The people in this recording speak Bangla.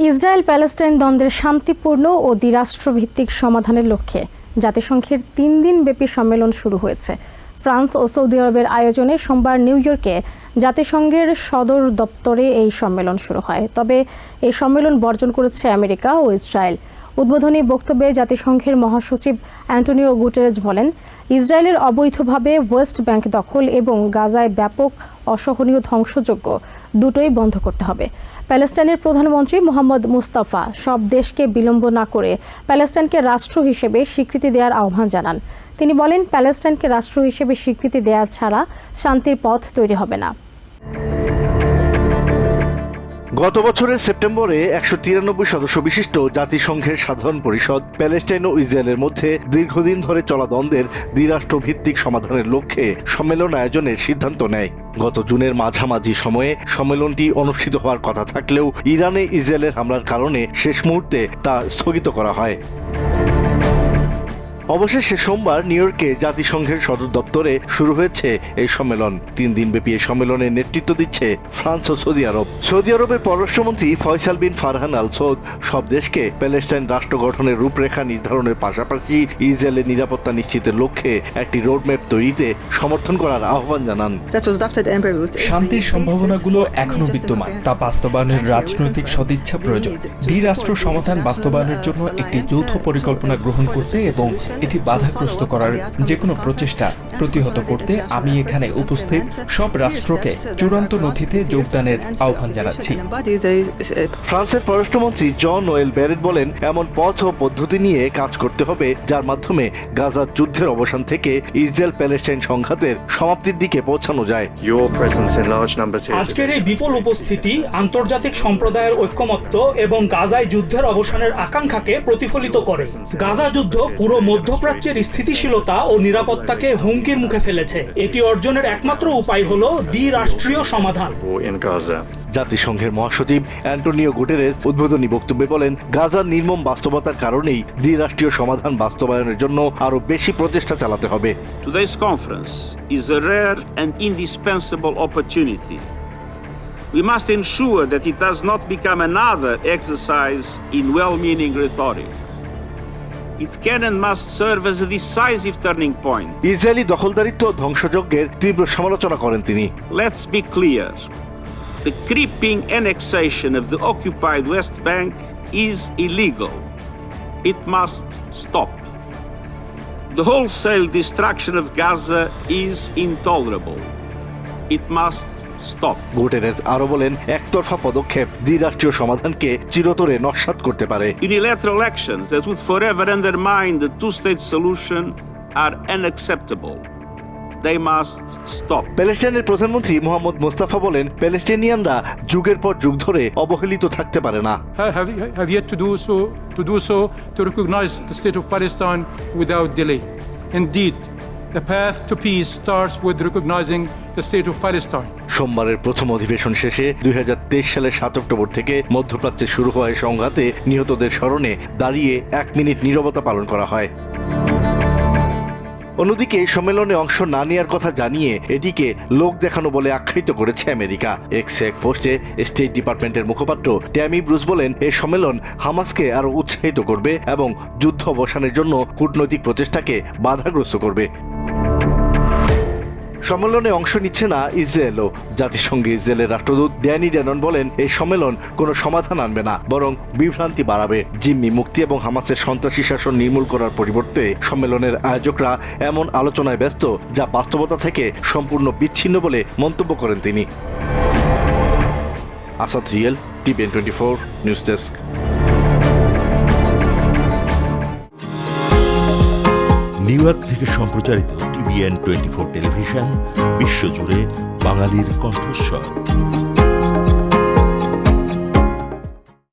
ইসরায়েল প্যালেস্টাইন দ্বন্দ্বের শান্তিপূর্ণ ও দ্বিরাষ্ট্রভিত্তিক সমাধানের লক্ষ্যে জাতিসংঘের ৩ দিনব্যাপী সম্মেলন শুরু হয়েছে। ফ্রান্স ও সৌদি আরবের আয়োজনে সোমবার নিউ ইয়র্কে জাতিসংঘের সদর দপ্তরে এই সম্মেলন শুরু হয়। তবে এই সম্মেলন বর্জন করেছে আমেরিকা ও ইসরায়েল। উদ্বোধনী বক্তব্যে জাতিসংঘের মহাসচিব অ্যান্টোনিও গুটেরেস বলেন, ইসরায়েলের অবৈধভাবে ওয়েস্ট ব্যাংক দখল এবং গাজায় ব্যাপক অসহনীয় ধ্বংসযজ্ঞ দুটোই বন্ধ করতে হবে। প্যালেস্টাইনের প্রধানমন্ত্রী মোহাম্মদ মুস্তাফা সব দেশকে বিলম্ব না করে প্যালেস্টাইনকে রাষ্ট্র হিসেবে স্বীকৃতি দেওয়ার আহ্বান জানান। তিনি বলেন, প্যালেস্টাইনকে রাষ্ট্র হিসেবে স্বীকৃতি দেওয়া ছাড়া শান্তির পথ তৈরি হবে না। গত বছরের সেপ্টেম্বরে 193 সদস্য বিশিষ্ট জাতিসংঘের সাধারণ পরিষদ প্যালেস্টাইন ও ইসরায়েলের মধ্যে দীর্ঘদিন ধরে চলা দ্বন্দ্বের দ্বিরাষ্ট্রভিত্তিক সমাধানের লক্ষ্যে সম্মেলন আয়োজনের সিদ্ধান্ত নেয়। গত জুনের মাঝামাঝি সময়ে সম্মেলনটি অনুষ্ঠিত হওয়ার কথা থাকলেও ইরানে ইসরায়েলের হামলার কারণে শেষ মুহূর্তে তা স্থগিত করা হয়। অবশেষে সোমবার নিউ ইয়র্কে জাতিসংঘের সদর দপ্তরে শুরু হয়েছে এই সম্মেলন। 3 দিনব্যাপী এই সম্মেলনের নেতৃত্ব দিচ্ছে ফ্রান্স ও সৌদি আরব। সৌদি আরবের পররাষ্ট্রমন্ত্রী ফয়সাল বিন ফারহান আল সৌদ সব দেশকে প্যালেস্টাইন রাষ্ট্র গঠনের রূপরেখা নির্ধারণের পাশাপাশি ইসরায়েলের নিরাপত্তা নিশ্চিতের লক্ষ্যে একটি রোডম্যাপ তৈরিতে সমর্থন করার আহ্বান জানান। শান্তির সম্ভাবনাগুলো এখনো বিদ্যমান, তা বাস্তবায়নের রাজনৈতিক সদিচ্ছা প্রয়োজন। দ্বিরাষ্ট্র সমাধান বাস্তবায়নের জন্য একটি যৌথ পরিকল্পনা গ্রহণ করতে এবং এটি বাধাগ্রস্ত করার যে কোনো প্রচেষ্টা প্রতিহত করতে আমি এখানে উপস্থিত সব রাষ্ট্রকে চূড়ান্ত নথিতে যোগদানের আহ্বান জানাচ্ছি। ফ্রান্সের পররাষ্ট্রমন্ত্রী জন নোয়েল ব্যারেট বলেন, এমন পথ ও পদ্ধতি নিয়ে কাজ করতে হবে যার মাধ্যমে গাজার যুদ্ধের অবসান থেকে ইসরায়েল প্যালেস্টাইন সংঘাতের সমাপ্তির দিকে পৌঁছানো যায়। আজকের এই বিপুল উপস্থিতি আন্তর্জাতিক সম্প্রদায়ের ঐক্যমত্য এবং গাজায় যুদ্ধের অবসানের আকাঙ্ক্ষাকে প্রতিফলিত করে। গাজা যুদ্ধ পুরো মধ্যপ্রাচ্যের স্থিতিশীলতা ও নিরাপত্তাকে হুমকির মুখে ফেলেছে। এটি অর্জনের একমাত্র উপায় হলো দ্বিরাষ্ট্রীয় সমাধান। জাতিসংঘের মহাসচিব অ্যান্টোনিও গুটেরেস উদ্বোধনী বক্তব্যে বলেন, গাজার নির্মম বাস্তবতার কারণেই দ্বিরাষ্ট্রীয় সমাধান বাস্তবায়নের জন্য আরো বেশি প্রচেষ্টা চালাতে হবে। Today's conference is a rare and indispensable opportunity. We must ensure that it does not become another exercise in well-meaning rhetoric. It can and must serve as a decisive turning point. Israeli দখলদারিত্ব ধ্বংসযজ্ঞের তীব্র সমালোচনা করেন তিনি। Let's be clear. The creeping annexation of the occupied West Bank is illegal. It must stop. The wholesale destruction of Gaza is intolerable. It must stop. Guterres আরো বলেন, একতরফা পদক্ষেপ দ্বিরাষ্ট্রীয় সমাধানকে চিরতরে নস্যাৎ করতে পারে। Unilateral actions that would forever undermine the two-state solution are unacceptable. They must stop. প্যালেস্টাইনের প্রধানমন্ত্রী মোহাম্মদ মুস্তাফা বলেন, প্যালেস্টাইনিয়ানরা যুগের পর যুগ ধরে অবহেলিত থাকতে পারে না। have yet to do so to recognize the state of Palestine without delay. Indeed, the path to peace starts with recognizing the state of Palestine. সোমবারের প্রথম অধিবেশন শেষে 2023 সালের 7 অক্টোবর থেকে মধ্যপ্রাচ্যে শুরু হওয়া সংঘাতে নিহতদের স্মরণে দাঁড়িয়ে 1 মিনিট নীরবতা পালন করা হয়। অন্যদিকে সম্মেলনে অংশ না নেওয়ার কথা জানিয়ে এটিকে লোক দেখানো বলে আখ্যায়িত করেছে আমেরিকা। এক্সে এক পোস্টে স্টেট ডিপার্টমেন্টের মুখপাত্র ট্যামি ব্রুস বলেন, এই সম্মেলন হামাসকে আরো উৎসাহিত করবে এবং যুদ্ধ অবসানের জন্য কূটনৈতিক প্রচেষ্টাকে বাধাগ্রস্ত করবে। সম্মেলনে অংশ নিচ্ছে না ইসরায়েলও। জাতিসংঘে ইসরায়েলের রাষ্ট্রদূত ড্যানি ড্যানন বলেন, এই সম্মেলন কোনো সমাধান আনবে না, বরং বিভ্রান্তি বাড়াবে। জিম্মি মুক্তি এবং হামাসের সন্ত্রাসী শাসন নির্মূল করার পরিবর্তে সম্মেলনের আয়োজকরা এমন আলোচনায় ব্যস্ত যা বাস্তবতা থেকে সম্পূর্ণ বিচ্ছিন্ন বলে মন্তব্য করেন তিনি। Asad real, TVN 24 news desk. New York থেকে সম্প্রচারিত টিভিএন 24 টেলিভিশন বিশ্বজুড়ে বাঙালির কণ্ঠস্বর।